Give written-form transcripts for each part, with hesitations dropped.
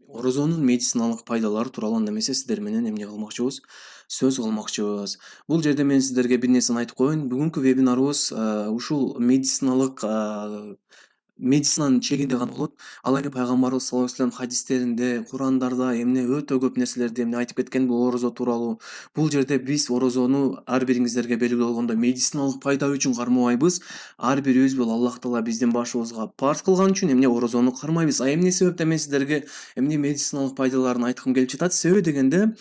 Орозонун медициналык пайдалары тууралуу немесе сиздер менен эмне кылмакчыбыз? Сөз кылмакчыбыз. Бул жерде мен сиздерге бир нерсени айтып коеюн. Бүгүнкү вебинарыбыз ушул медициналык медицинанын чегинде гана болот. Ал эми пайгамбарыбыз саллаллаху алейхи вассалам хадистеринде, Курандарда эмне өтө көп нерселерди эмне айтып кеткен бул орозо тууралуу. Бул жерде биз орозону ар бириңиздерге белгилүү болгондой медициналык пайда үчүн кармабайбыз. Ар бирибиз бул Аллах Таала биздин башыбызга парз кылган үчүн эмне орозону кармайбыз. А эмне себептен мен сиздерге эмне медициналык пайдаларын айткым келип жатат? Себеби дегенде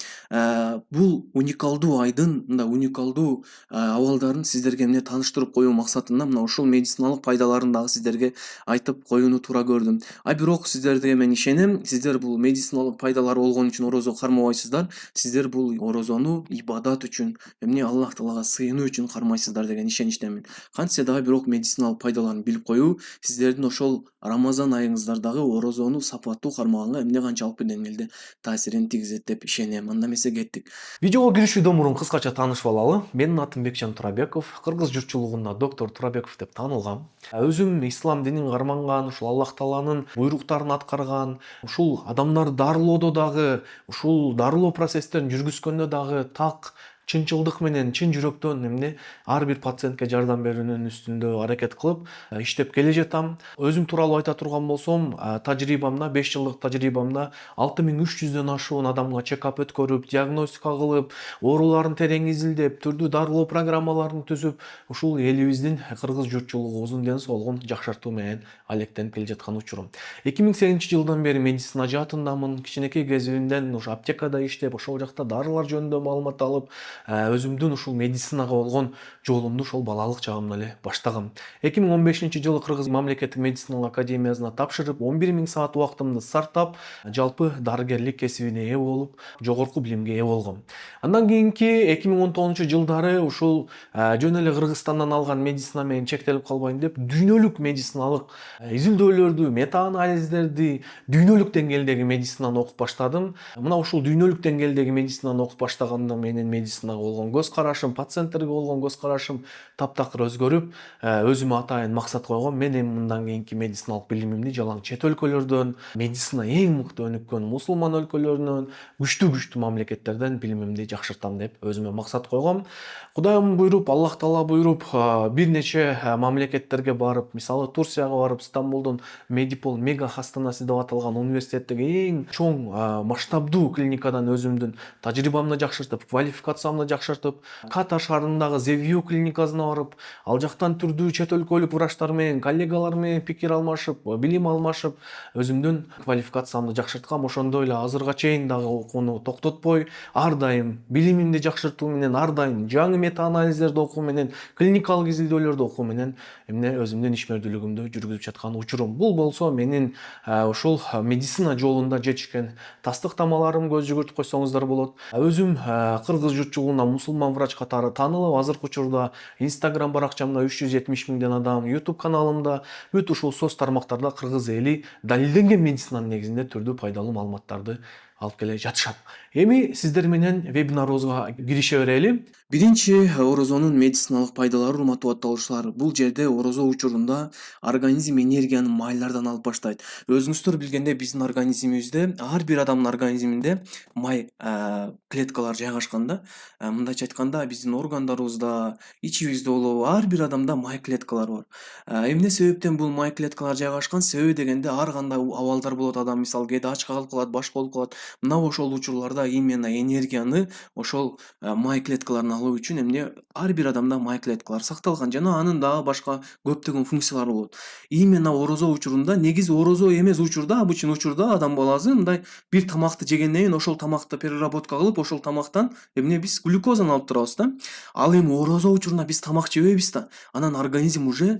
бул уникалдуу айдын мындай уникалдуу абалдарын сиздерге эмне тааныштырып коюу максатында мына ушул медициналык пайдаларын дагы сиздерге айтып коюуну туура көрдүм. Бирок сиздерге мен ишенем, сиздер бул медициналык пайдалары болгон үчүн орозо кармабайсыздар. Сиздер бул орозону ибадат үчүн, эмне Аллах Таалага сыйынуу үчүн кармайсыздар деген ишеничтемин. Кантсе дагы бирок медициналык пайдаларын билип коюу сиздердин ошол Рамазан айыңыздардагы орозону сапаттуу кармаганга эмне канчалык бир деңгээлде таасирин тийгизет деп ишенем. Анда эмесе кеттик. Видеого киришүүдөн мурун кыскача таанышып алалы. Менин атым Бекжан Турабеков, кыргыз журтчулугунда доктор Турабеков деп таанылгам. Өзүм ислам динин карманган, ушул Аллах Тааланын буйруктарын аткарган, ушул адамдарды дарылоодо дагы, ушул дарылоо процесстерин жүргүзгөндө дагы так чынчылдык менен, чын жүрөктөн эмне ар бир пациентке жардам берүүнүн үстүндө аракет кылып иштеп келе жатам. Өзүм тууралуу айта турган болсом, тажрыйбамда, 5 жылдык тажрыйбамда 6300дөн ашуун адамга чекап өткөрүп, диагностика кылып, ооруларын терең изилдеп, түрдүү дарылоо программаларын түзүп, ушул элибиздин кыргыз журтчулугубуздун ден соолугун жакшыртуу менен алектенип келе жаткан учурум. 2008-жылдан бери медицина жаатындамын. Кичинекей кезибимден ушу аптекада иштеп, ошол жакта дарылар жөнүндө маалымат алып, өзүмдүн ушул медицинага болгон жолумду ошол балалык чагымдан эле баштагам. 2015-жылы Кыргыз мамлекеттик медициналык академиясына тапшырып, 11 000 саат убактымды сарптап, жалпы дарыгерлик кесибине ээ болуп, жогорку билимге ээ болгом. Андан кийинки 2019-жылдары ушул жөн эле Кыргызстандан алган медицина менен чектелип калбайын деп, дүйнөлүк медициналык изилдөөлөрдү, мета-анализдерди, дүйнөлүк деңгээлдеги медицинаны окуп баштадым. Мына ушул дүйнөлүк деңгээлдеги медицинаны окуп баштаганда менин медицинага болгон көз карашым, пациенттерге болгон көз карашым таптакыр өзгөрүп, өзүмө атайын максат койгом. Мен эми мындан кийинки медициналык билимимди жалаң чет өлкөлөрдөн, медицина эң мыкты өнүккөн мусулман өлкөлөрүнөн, күчтүү мамлекеттерден билимимди жакшыртам деп өзүмө максат койгом. Кудайым буйруп, Аллах Таала буйруп, бир нече мамлекеттерге барып, мисалы Турцияга барып, Стамбулдун Медипол мега хастанасы деп аталган университеттеги эң чоң масштабдуу клиникадан өзүмдүн тажрыйбамды жакшыртып, квалификациямды жакшыртып, Катар шаарындагы Зевью клиникасына барып, ал жактан түрдүү чет өлкөлүк врачтар менен, коллегалар менен пикир алмашып, билим алмашып, өзүмдүн квалификациямды жакшырткам. Ошондой эле азырга чейин дагы окууну токтотпой, ар дайым билимимди жакшыртуу менен, ар дайым жаңы мета-анализдерди окуу менен, клиникалык изилдөөлөрдү окуу менен эмне өзүмдүн ишмердүүлүгүмдү жүргүзүп жаткан учурум. Бул болсо менин ушул медицина жолунда жетишкен тастыктамаларым, көз жүгүртүп койсоңуздар болот. Өзүм кыргыз журтчулугунда мусулман врач катары таанылып, азыркы учурда Instagram баракчамда 370 000 адам, YouTube каналымда, бүт ушул соц тармактарда кыргыз эли далилденген медицинанын негизинде түрдүү пайдалуу маалыматтарды алып келе жатышат. Эми сиздер менен вебинарыбызга кирише берели. Биринчи орозонун медициналык пайдалары, урматтуу атталуучулар. Бул жерде орозо учурунда организм энергияны майлардан алып баштайт. Өзүңүздөр билгендей, биздин организмибизде, ар бир адамдын организминде май клеткалар жайгашкан да. Мындайча айтканда, биздин органдарыбызда, ичибизде болобу, ар бир адамда май клеткалары бар. Эмне себептен бул май клеткалар жайгашкан? Себеби дегенде ар кандай абалдар болот, адам мисалы кээде ачка калып калат, башка болуп калат. Мына ошол учурларда именно энергияны ошол май клеткаларын алуу үчүн эмне ар бир адамда май клеткалар сакталган жана анын дагы башка көптөгөн функциялары болот. Именно орозо учурунда, негизи орозо эмес учурда, обычный учурда адам баласы мындай бир тамакты жегенден кийин ошол тамакты переработка кылып, ошол тамактан эмне биз глюкозаны алып турабыз да. Ал эми орозо учурунда биз тамак жебейбиз да. Анан организм уже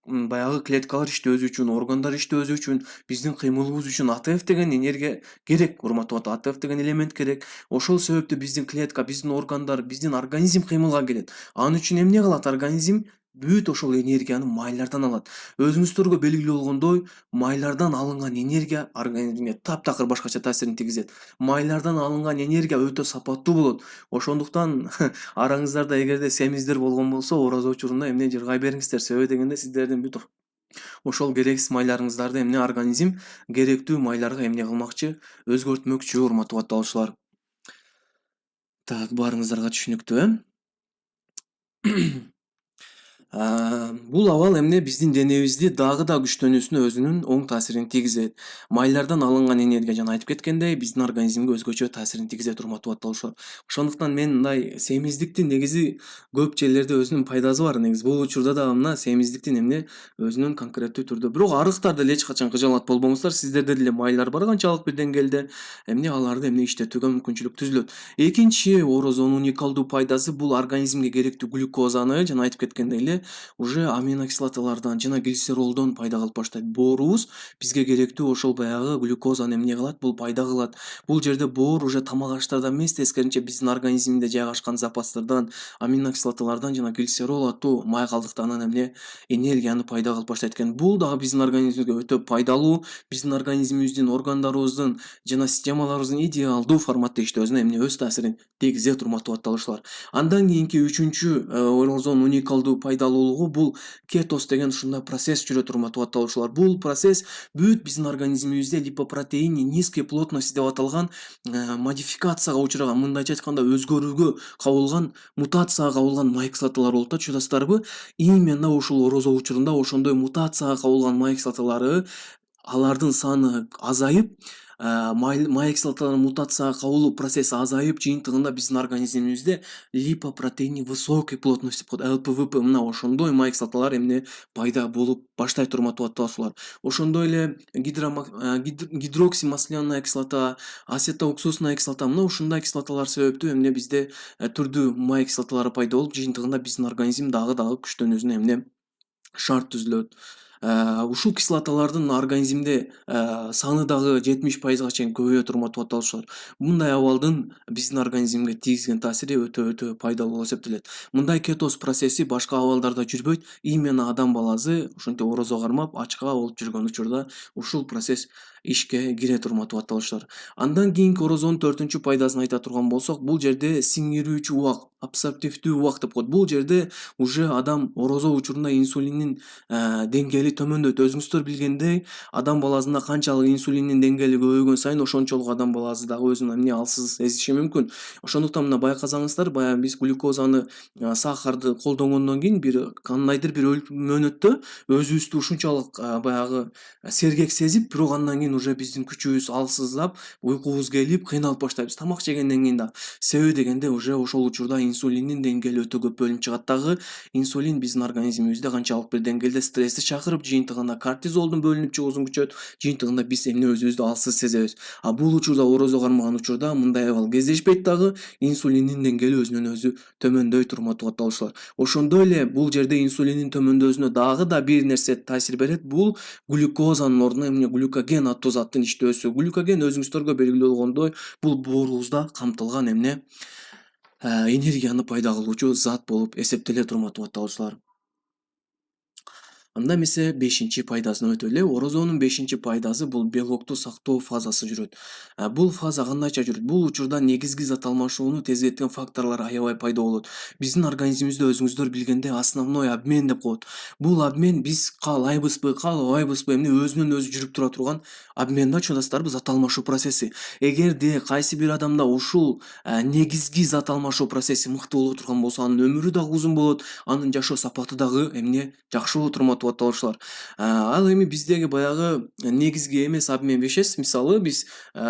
баягы клеткалар иштөөсү үчүн, органдар иштөөсү үчүн, биздин кыймылыбыз үчүн АТФ деген энергия керек, урматтуу АТФ деген элемент керек. Ошол себептен биздин клетка, биздин органдар, биздин организм кыймылга келет. Анын үчүн эмне кылат организм? Бүт ошол энергияны майлардан алат. Өзүңүздөргө белгилүү болгондой, майлардан алынган энергия организмге таптакыр башкача таасирин тийгизет. Майлардан алынган энергия өтө сапаттуу болот. Ошондуктан араңыздарда эгерде семиздер болгон болсо, орозо учурунда эмне жыргай бериңиздер. Себеби дегенде сиздердин бүт Ошол керексиз майларыңыздарды эмне организм керектүү майларга эмне кылмакчы, өзгөртмөкчү, урматтуу катталуучулар. Так, баарыңыздарга түшүнүктүү, бул абал эмне биздин денебизди дагы да күчтөнүүсүнө өзүнүн оң таасирин тийгизет. Майлардан алынган энергия жана айтып кеткендей биздин организмге өзгөчө таасирин тийгизет, урматтуу катталуучулар. Ошондуктан мен мындай семиздиктин негизи көп жерлерде өзүнүн пайдасы бар негизи. Бул учурда дагы мына семиздиктин эмне өзүнүн конкреттүү түрдө. Бирок арыктарда эле эч качан кыжаалат болбоңуздар. Сиздерде деле майлар бар канчалык бир деңгээлде. Эмне аларды эмне иштетүүгө мүмкүнчүлүк түзүлөт. Экинчи орозонун уникалдуу пайдасы бул организмге керектүү глюкозаны жана айтып кеткендей эле уже аминокислоталардан жана глицеролдон пайда кылып баштайт. Боорубуз бизге керектүү ошол баягы глюкозаны эмне кылат? Бул пайда кылат. Бул жерде боор уже тамак аштардан эмес, тескерисинче биздин организмде жайгашкан запастардан, аминокислоталардан жана глицерол аттуу май калдыктарынан эмне энергияны пайда кылып баштайт экен. Бул дагы биздин организмибизге өтө пайдалуу, биздин организмибиздин органдарыбыздын жана системаларыбыздын идеалдуу форматта иштөөсүнө эмне өз таасирин тийгизет, урматтуу катталуучулар. Андан кийинки үчүнчү орозонун уникалдуу пайдалуулугу бул кетоз деген ушундай процесс жүрөт, урматтуу катталуучулар. Бул процесс бүт биздин организмибизде липопротеин низкой плотности деп аталган модификацияга учураган, мындайча айтканда өзгөрүүгө кабылган, мутацияга кабылган май кислоталар болот да, чудастарбы. Именно ушул орозо учурунда ошондой мутацияга кабылган май кислоталары алардын саны азайып, май кислоталарын мутацияга кабылуу процесси азайып, жыйынтыгында биздин организмибизде липопротеин высокой плотности деп коет, ЛПВП, мына ошондой май кислоталар эмне пайда болуп баштайт, урматтуу катталуучулар. Ошондой эле гидроксимасляная кислота, асетоуксусная кислота, мына ушундай кислоталар себептүү эмне бизде түрдүү май кислоталары пайда болуп, жыйынтыгында биздин организм дагы күчтөнүүсүнө эмне шарт түзүлөт. Ушул кислоталардын организмде саны дагы 70%га чейин көбөйөт, урматтуу катталуучулар. Мындай абалдын биздин организмге тийгизген таасири өтө пайдалуу болуп эсептелет. Мындай кетоз процесси башка абалдарда жүрбөйт. Именно адам баласы ошентип орозо кармап, ачка болуп жүргөн учурда ушул процесс ишке кирет, урматтуу катталуучулар. Андан кийинки орозонун 4-үнчү пайдасын айта турган болсок, бул жерде сиңирүүчү убак, абсорптивдүү убак деп коет. Бул жерде уже адам орозо учурунда инсулиндин деңгээли төмөндөйт. Өзүңүздөр билгендей, адам баласында канчалык инсулиндин деңгээли көбөйгөн сайын ошончолук адам баласы дагы өзүн эмне алсыз сезиши мүмкүн. Ошондуктан мына байкасаңыздар, баягы биз глюкозаны, сахарды колдонгондон кийин кандайдыр бир мөөнөттө өзүбүздү ушунчалык баягы сергек сезип, бирок андан кийин уже биздин күчүбүз алсыздап, уйкубуз келип, кыйналып баштайбыз тамак жегенден кийин да. Себеби дегенде уже ошол учурда инсулиндин деңгээли өтө көп бөлүнүп чыгат дагы. Инсулин биздин организмибизде канчалык бир деңгээлде стрессти чакырып, жыйынтыгында кортизолдун бөлүнүп чыгуусун күчөт, жыйынтыгында биз эмне өзүбүздү алсыз сезебиз. Бул учурда орозо кармаган учурда мындай абал кездешпейт дагы, инсулиндин деңгээли өзүнөн өзү төмөндөйт, урматтуу катталуучулар. Ошондой эле бул жерде инсулиндин төмөндөсүнө дагы да бир нерсе таасир берет. Бул глюкозанын ордуна эмне глюкоген аттуу заттын иштөөсү. Глюкоген өзүңүздөргө белгилүү болгондой, бул боорубузда камтылган эмне энергияны пайда кылуучу зат болуп эсептелет, урматтуу катталуучулар. Анда эмесе 5-чи пайдасына өтөлү эле. Орозонун 5-чи пайдасы бул белокту сактоо фазасы жүрөт. Бул фаза кандайча жүрөт? Бул учурда негизги зат алмашууну тездеткен факторлор аябай пайда болот. Биздин организмибизде өзүңүздөр билгендей основной обмен деп коет. Бул обмен биз каалайбызбы, каалабайбызбы, эмне өзүнөн өзү жүрүп тура турган обмен да, чудастарбы, зат алмашуу процесси. Эгерде кайсы бир адамда ушул негизги зат алмашуу процесси мыкты боло турган болсо, анын өмүрү дагы узун болот, анын жашоо сапаты дагы эмне жакшы болот, урматтуу катталуучулар. Ал эми биздеги баягы негизги эмес обмен веществ, мисалы биз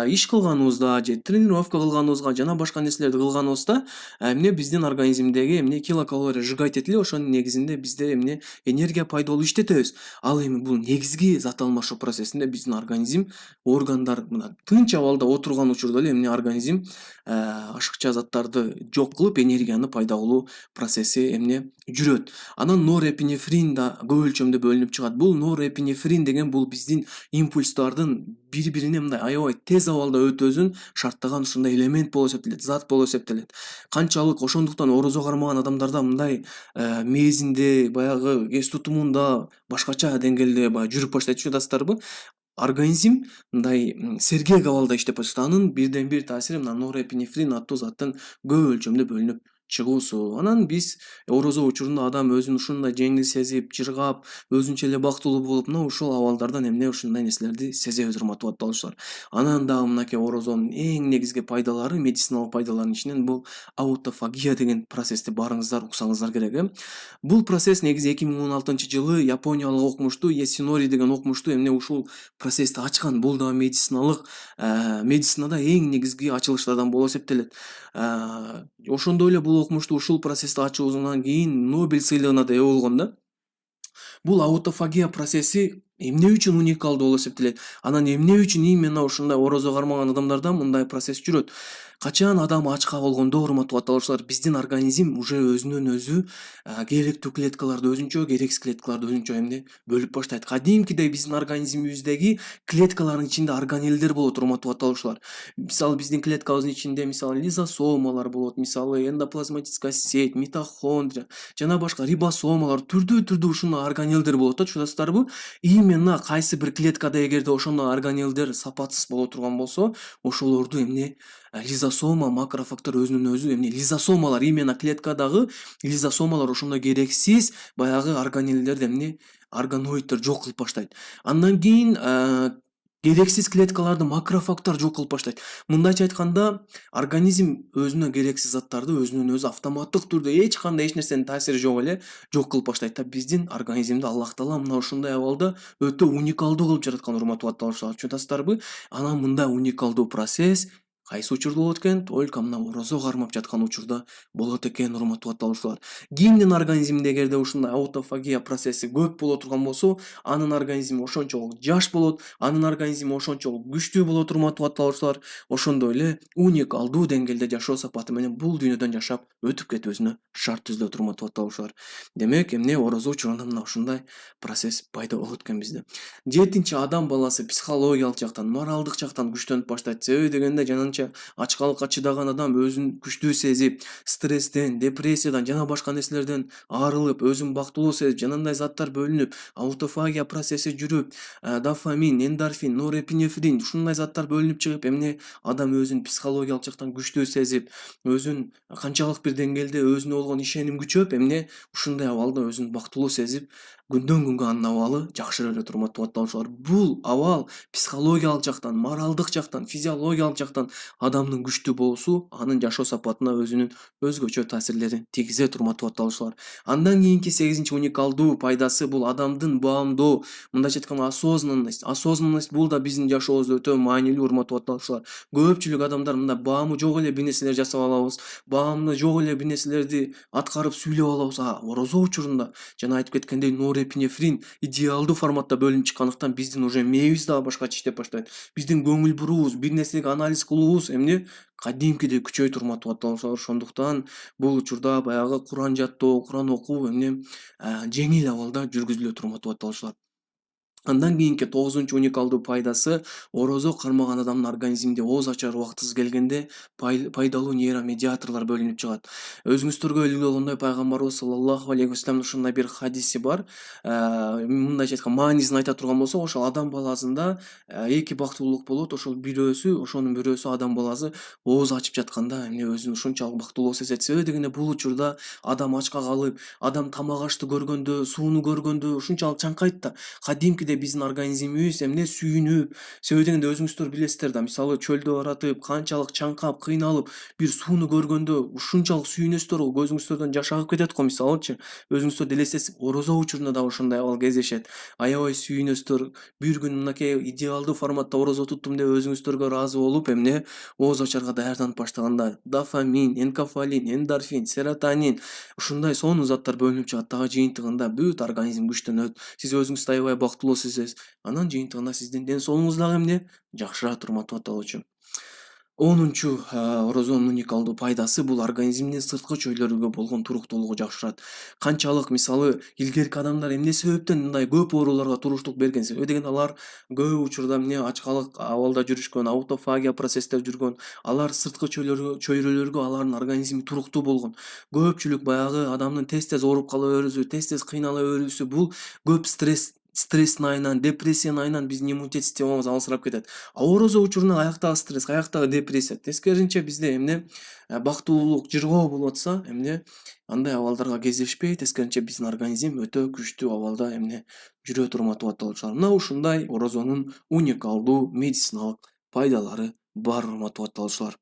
иш кылганыбызда же тренировка кылганыбызга жана башка нерселерди кылганыбызда эмне биздин организмдеги эмне килокалория сжигать этилип, ошонун негизинде бизде эмне энергия пайда болуп иштетебиз. Ал эми бул негизги зат алмашуу процессинде биздин организм, органдар мына тынч абалда отурган учурда эле эмне организм ашыкча заттарды жок кылып, энергияны пайда кылуу процесси эмне жүрөт. Анан норепинефрин да көп өлчөмдө бөлүнүп чыгат. Бул норепинефрин деген бул биздин импульстардын бири-бирине мындай аябай тез абалда өтөсүн шарттаган ушундай элемент болуп эсептелет, зат болуп эсептелет. Канчалык ошондуктан орозо кармаган адамдарда мындай мээзинде, баягы эс тутумунда башкача деңгээлде баягы жүрүп баштайт, чудастарбы. Организм мындай сергек абалда иштеп баштайт. Анын бирден бир таасири мына норепинефрин аттуу заттын көп өлчөмдө бөлүнүп чыгуусу. Анан биз орозо учурунда адам өзүн ушундай жеңил сезип, жыргап, өзүнчө эле бактылуу болуп, мына ушул абалдардан эмне ушундай нерселерди сезебиз, урматтуу батталуучулар. Анан дагы мынакей орозонун эң негизги пайдалары, медициналык пайдаларынын ичинен бул аутофагия деген процессти баарыңыздар уксаңыздар керек, Бул процесс негизи 2016-жылы япониялык окумуштуу Ясинори деген окумуштуу эмне ушул процессти ачкан. Бул дагы медицинада эң негизги ачылыштардан болуп эсептелет. Ошондой эле бул окумуштуу ушул процессти ачуусунан кийин Нобель сыйлыгына да ээ болгон да. Бул аутофагия процесси эмне үчүн уникалдуу болуп эсептелет? Анан эмне үчүн именно ушундай орозо кармаган адамдарда мындай процесс жүрөт? Качан адам ачка болгондо, урматтуу батталуучулар, биздин организм уже өзүнөн өзү керектүү клеткаларды өзүнчө, керексиз клеткаларды өзүнчө эмне бөлүп баштайт. Кадимкидей биздин организмибиздеги клеткалардын ичинде органеллер болот, урматтуу батталуучулар. Мисалы биздин клеткабыздын ичинде мисалы лизосомалар болот, мисалы эндоплазматическая сеть, митохондрия жана башка рибосомалар, түрдүү ушундай органеллер болот да, чуасыздарбы? Именно кайсы бир клеткада эгерде ошондой органеллер сапатсыз боло турган болсо, ошолорду эмне лизосома, макрофагтар өзүнөн өзү эмне лизосомалар, именно клеткадагы лизосомалар ошондой керексиз баягы органеллерди эмне органоиддер жок кылып баштайт. Андан кийин керексиз клеткаларды макрофагтар жок кылып баштайт. Мындайча айтканда, организм өзүнө керексиз заттарды өзүнөн өзү автоматтык түрдө эч кандай эч нерсенин таасири жок эле жок кылып баштайт да. Биздин организмди Аллах Таала мына ушундай абалда өтө уникалдуу кылып жараткан, урматтуу батталуучулар, чуасыздарбы? Анан мындай уникалдуу процесс кайсы учурда болот экен? Только мына орозо кармап жаткан учурда болот экен, урматтуу батталуучулар. Кимдин организминде эгерде ушундай аутофагия процесси көп боло турган болсо, анын организми ошончолук жаш болот, анын организми ошончолук күчтүү болот, урматтуу батталуучулар. Ошондой эле уникалдуу деңгээлде жашоо сапаты менен бул дүйнөдөн жашап өтүп кетүүсүнө шарт түзүлөт, урматтуу батталуучулар. Демек, эмне орозо учурунда мына ушундай процесс пайда болот экен бизде. 7 адам баласы психологиялык жактан, моралдык жактан күчтөнүп баштайт. Себеби дегенде жананча ачкалыкка чыдаган адам өзүн күчтүү сезип, стресстен, депрессиядан жана башка нерселерден арылып, өзүн бактылуу сезип, жанагындай заттар бөлүнүп, аутофагия процесси жүрүп, дофамин, эндорфин, норепинефрин ушундай заттар бөлүнүп чыгып, эмне адам өзүн психологиялык жактан күчтүү сезип, өзүн канчалык бир деңгээлде өзүнө болгон ишеним күчөп, эмне ушундай абалда өзүн бактылуу сезип, күндөн күнгө анын абалы жакшыра берет, урматтуу батталуучулар. Бул абал психологиялык жактан, моралдык жактан, физиологиялык жактан адамдын күчтүү болуусу анын жашоо сапатына өзүнүн өзгөчө таасирлерин тийгизет, урматтуу батталуучулар. Андан кийинки 8 уникалдуу пайдасы бул адамдын баамдоо, мындайча айтканда осознанность. Осознанность бул да биздин жашообузда өтө маанилүү, урматтуу батталуучулар. Көпчүлүк адамдар мында баамы жок эле бир нерселер жасап алабыз, баамы жок эле бир нерселерди аткарып сүйлөп алабыз. Орозо учурунда жана айтып кеткендей норепинефрин идеалдуу форматта бөлүнүп чыккандыктан биздин уже мээбиз дагы башкача иштеп баштайт. Биздин көңүл буруубуз, бир нерсеге анализ кылуубуз эмне кадимкидей күчөйт, урматтуу батталуучулар. Ошондуктан бул учурда баягы Куран жаттоо, Куран окуу эмне жеңил абалда жүргүзүлөт, урматтуу батталуучулар. Андан кийинки 9 уникалдуу пайдасы орозо кармаган адамдын организминде ооз ачар убактысы келгенде пайдалуу нейромедиаторлор бөлүнүп чыгат. Өзүңүздөргө белгилүү болгондой пайгамбарыбыз саллаллаху алейхи вассалам ушундай бир хадиси бар. Мындайча айтканда маанисин айта турган болсок, ошол адам баласында 2 бактылуулук болот. Ошол ошонун бирөөсү адам баласы ооз ачып жатканда эмне өзүн ушунчалык бактылуу сезет. Себеби дегенде бул учурда адам ачка калып, адам тамак ашты көргөндө, сууну көргөндө ушунчалык чаңкайт да. Кадимкидей биздин организмибиз эмне сүйүнүп, себеби дегенде өзүңүздөр билесиздер да, мисалы чөлдө баратып, канчалык чаңкап, кыйналып, бир сууну көргөндө ушунчалык сүйүнөсүздөр го, көзүңүздөрдөн жаш агып кетет го, мисалычы. Өзүңүздөр элестетсеңиз, орозо учурунда да ушундай абал кездешет. Аябай сүйүнөсүздөр, бир күн мынакей идеалдуу форматта орозо туттум деп өзүңүздөргө ыраазы болуп, эмне ооз ачарга даярданып баштаганда дофамин, энкофалин, эндорфин, серотонин ушундай сонун заттар бөлүнүп чыгат. Дагы жыйынтыгында бүт организм күчтөнөт. Сиз өзүңүздү аябай бактылуу сезесиз. Анан жыйынтыгында сиздин ден соолугуңуз дагы эмне жакшырат, урматтуу батталуучу. 10 орозонун уникалдуу пайдасы бул организмдин сырткы чөйрөлөргө болгон туруктуулугу жакшырат. Канчалык мисалы илгерки адамдар эмне себептен мындай көп ооруларга туруштук берген? Себеби дегенде алар көп учурда эмне ачкалык абалда жүрүшкөн, аутофагия процесстер жүргөн. Алар сырткы чөйрөлөргө алардын организми туруктуу болгон. Көпчүлүк баягы адамдын тез ооруп кала берүүсү, тез кыйнала берүүсү бул көп стресс стресстин айынан, депрессиянын айынан биздин иммунитет системабыз алысырап кетет. Орозо учурунда каяктагы стресс, каяктагы депрессия. Тескерисинче бизде эмне бактылуулук жыргоо болуп атса, эмне андай абалдарга кездешпей, тескерисинче биздин организм өтө күчтүү абалда эмне жүрө турматып атталуучулар. Мына ушундай орозонун уникалдуу медициналык пайдалары бар урматтуу атталуучулар.